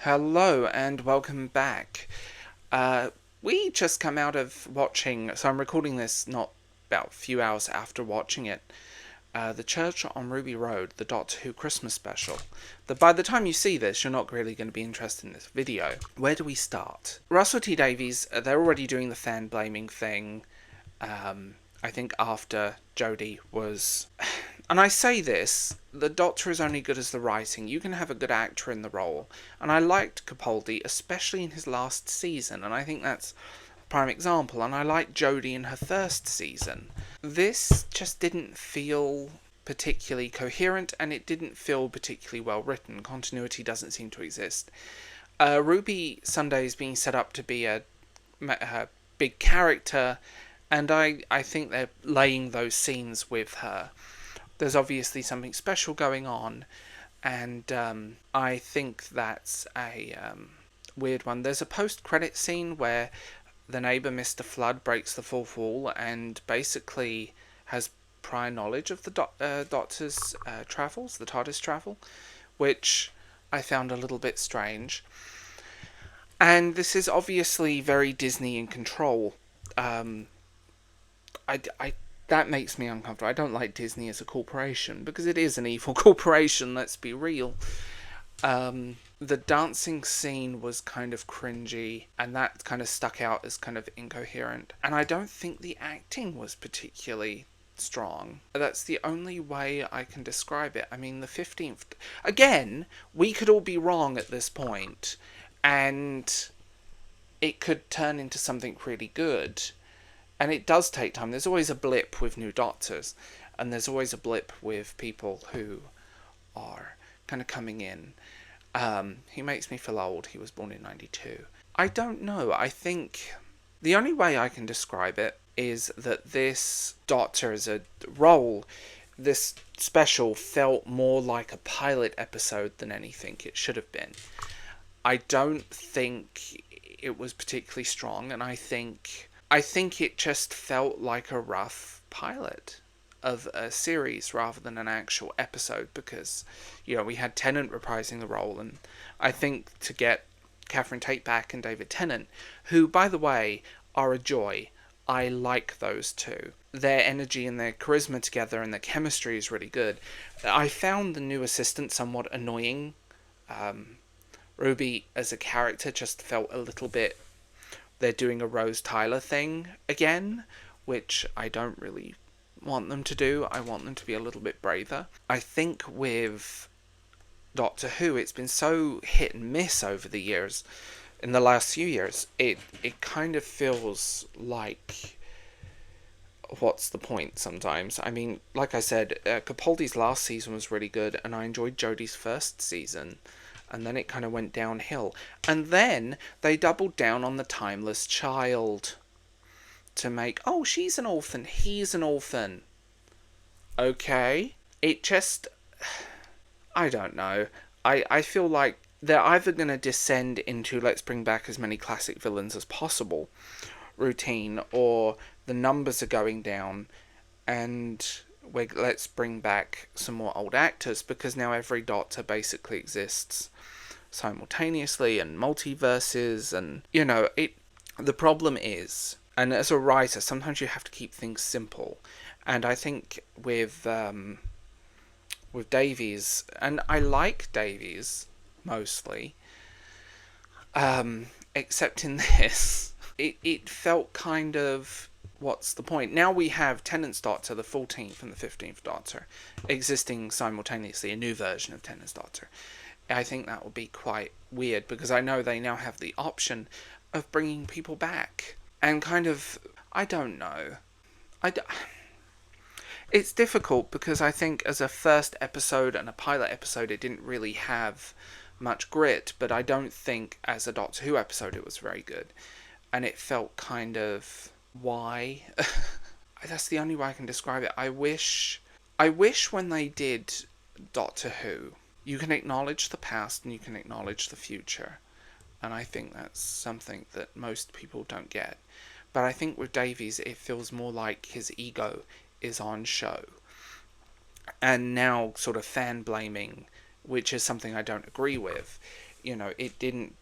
Hello and welcome back. We just come out of watching, so I'm recording this not about a few hours after watching it, The Church on Ruby Road, the Doctor Who Christmas special. By the time you see this, you're not really going to be interested in this video. Where do we start? Russell T Davies, they're already doing the fan blaming thing. I think after Jodie was... And I say this, the Doctor is only good as the writing. You can have a good actor in the role. And I liked Capaldi, especially in his last season, and I think that's a prime example. And I liked Jodie in her first season. This just didn't feel particularly coherent, and it didn't feel particularly well written. Continuity doesn't seem to exist. Ruby Sunday is being set up to be a big character, and I think they're laying those scenes with her. There's obviously something special going on, and I think that's a weird one. There's a post-credit scene where the neighbour, Mr. Flood, breaks the fourth wall and basically has prior knowledge of the Doctor's travels, the TARDIS travel, which I found a little bit strange. And this is obviously very Disney in control. That makes me uncomfortable. I don't like Disney as a corporation, because it is an evil corporation, let's be real. The dancing scene was kind of cringy, and that kind of stuck out as kind of incoherent. And I don't think the acting was particularly strong. That's the only way I can describe it. I mean, the 15th... Again, we could all be wrong at this point, and it could turn into something really good. And it does take time. There's always a blip with new Doctors, and there's always a blip with people who are kind of coming in. He makes me feel old. He was born in 92. I don't know. I think the only way I can describe it is that this Doctor as a role, this special, felt more like a pilot episode than anything it should have been. I don't think it was particularly strong, and I think it just felt like a rough pilot of a series rather than an actual episode, because, we had Tennant reprising the role, and I think to get Catherine Tate back and David Tennant, who, by the way, are a joy. I like those two. Their energy and their charisma together and their chemistry is really good. I found the new assistant somewhat annoying. Ruby as a character just felt a little bit... They're doing a Rose Tyler thing again, which I don't really want them to do. I want them to be a little bit braver. I think with Doctor Who, it's been so hit and miss over the years. In the last few years, it kind of feels like... What's the point sometimes? I mean, like I said, Capaldi's last season was really good, and I enjoyed Jodie's first season. And then it kind of went downhill. And then they doubled down on the timeless child to make, oh, she's an orphan, he's an orphan. Okay. It just... I don't know. I feel like they're either going to descend into let's bring back as many classic villains as possible routine, or the numbers are going down and let's bring back some more old actors, because now every Doctor basically exists simultaneously, and multiverses, and the problem is, and as a writer sometimes you have to keep things simple, and I think with Davies, and I like Davies mostly, except in this, it felt kind of, what's the point? Now we have Tennant's Doctor, the 14th and the 15th Doctor, existing simultaneously, a new version of Tennant's Doctor. I think that would be quite weird, because I know they now have the option of bringing people back. And kind of, I don't know. It's difficult, because I think as a first episode and a pilot episode, it didn't really have much grit, but I don't think as a Doctor Who episode it was very good. And it felt kind of... Why? That's the only way I can describe it. I wish when they did Doctor Who, you can acknowledge the past and you can acknowledge the future. And I think that's something that most people don't get. But I think with Davies, it feels more like his ego is on show. And now sort of fan blaming, which is something I don't agree with, you know, it didn't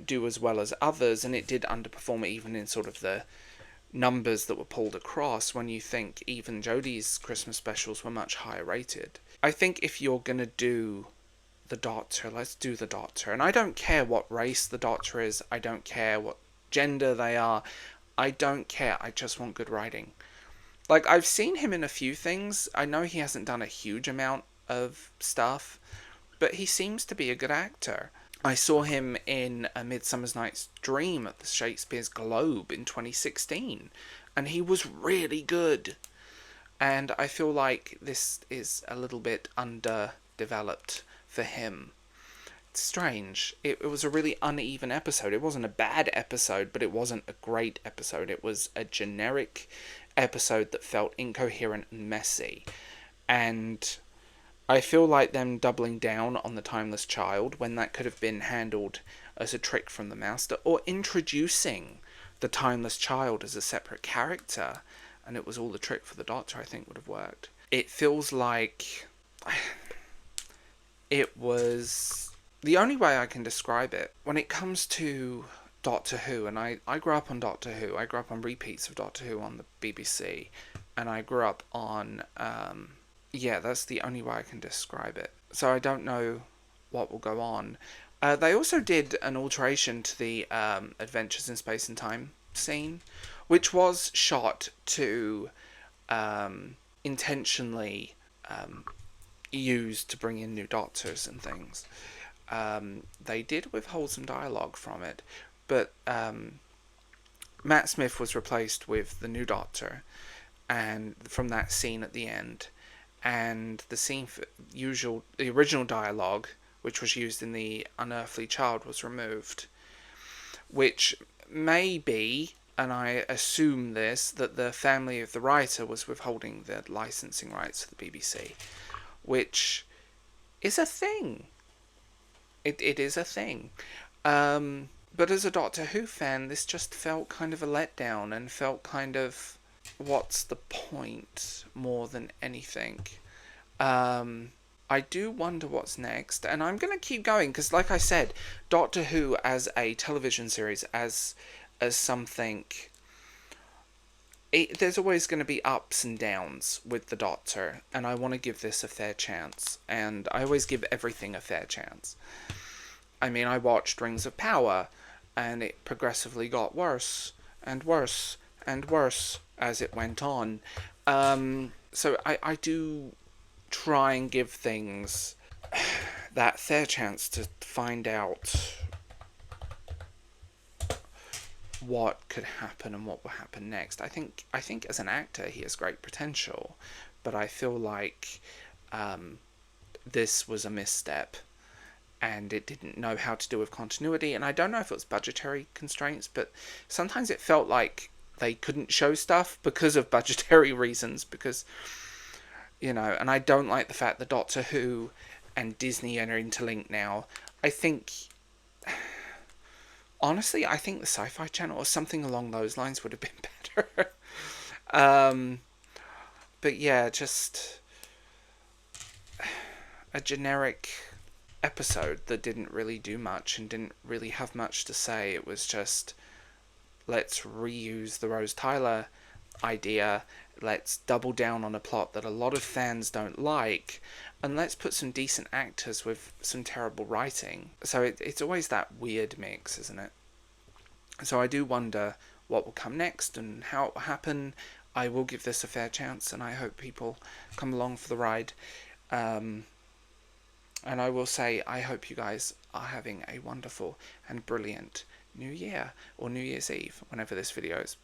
do as well as others, and it did underperform even in sort of the numbers that were pulled across, when you think even Jodie's Christmas specials were much higher rated. I think if you're gonna do the Doctor, let's do the Doctor. And I don't care what race the Doctor is, I don't care what gender they are, I don't care, I just want good writing. Like, I've seen him in a few things, I know he hasn't done a huge amount of stuff, but he seems to be a good actor. I saw him in A Midsummer Night's Dream at the Shakespeare's Globe in 2016, and he was really good. And I feel like this is a little bit underdeveloped for him. It's strange. It was a really uneven episode. It wasn't a bad episode, but it wasn't a great episode. It was a generic episode that felt incoherent and messy. And I feel like them doubling down on the Timeless Child, when that could have been handled as a trick from the Master, or introducing the Timeless Child as a separate character, and it was all the trick for the Doctor, I think would have worked. It feels like it was the only way I can describe it when it comes to Doctor Who. And I grew up on Doctor Who. I grew up on repeats of Doctor Who on the BBC, and I grew up on yeah, that's the only way I can describe it. So I don't know what will go on. They also did an alteration to the Adventures in Space and Time scene, which was shot to intentionally used to bring in new Doctors and things. They did withhold some dialogue from it, but Matt Smith was replaced with the new Doctor, and from that scene at the end. And the scene for the original dialogue, which was used in The Unearthly Child, was removed. Which may be, and I assume this, that the family of the writer was withholding the licensing rights for the BBC. Which is a thing. It is a thing. But as a Doctor Who fan, this just felt kind of a letdown, and felt kind of, what's the point, more than anything. I do wonder what's next, and I'm going to keep going, because like I said, Doctor Who as a television series, as something, there's always going to be ups and downs with the Doctor, and I want to give this a fair chance, and I always give everything a fair chance. I mean, I watched Rings of Power, and it progressively got worse, and worse, and worse as it went on. So I do try and give things that fair chance to find out what could happen and what will happen next. I think as an actor he has great potential, but I feel like this was a misstep, and it didn't know how to do with continuity. And I don't know if it was budgetary constraints, but sometimes it felt like they couldn't show stuff because of budgetary reasons, because, you know, and I don't like the fact that Doctor Who and Disney are interlinked now. I think, honestly, I think the Sci-Fi Channel or something along those lines would have been better. But yeah, just a generic episode that didn't really do much and didn't really have much to say. It was just, let's reuse the Rose Tyler idea, let's double down on a plot that a lot of fans don't like, and let's put some decent actors with some terrible writing. So it's always that weird mix, isn't it? So I do wonder what will come next and how it will happen. I will give this a fair chance, and I hope people come along for the ride. And I will say, I hope you guys are having a wonderful and brilliant New Year, or New Year's Eve, whenever this video is,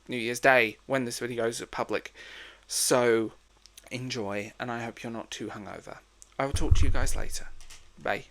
New Year's Day, when this video goes public. So, enjoy, and I hope you're not too hungover. I will talk to you guys later. Bye.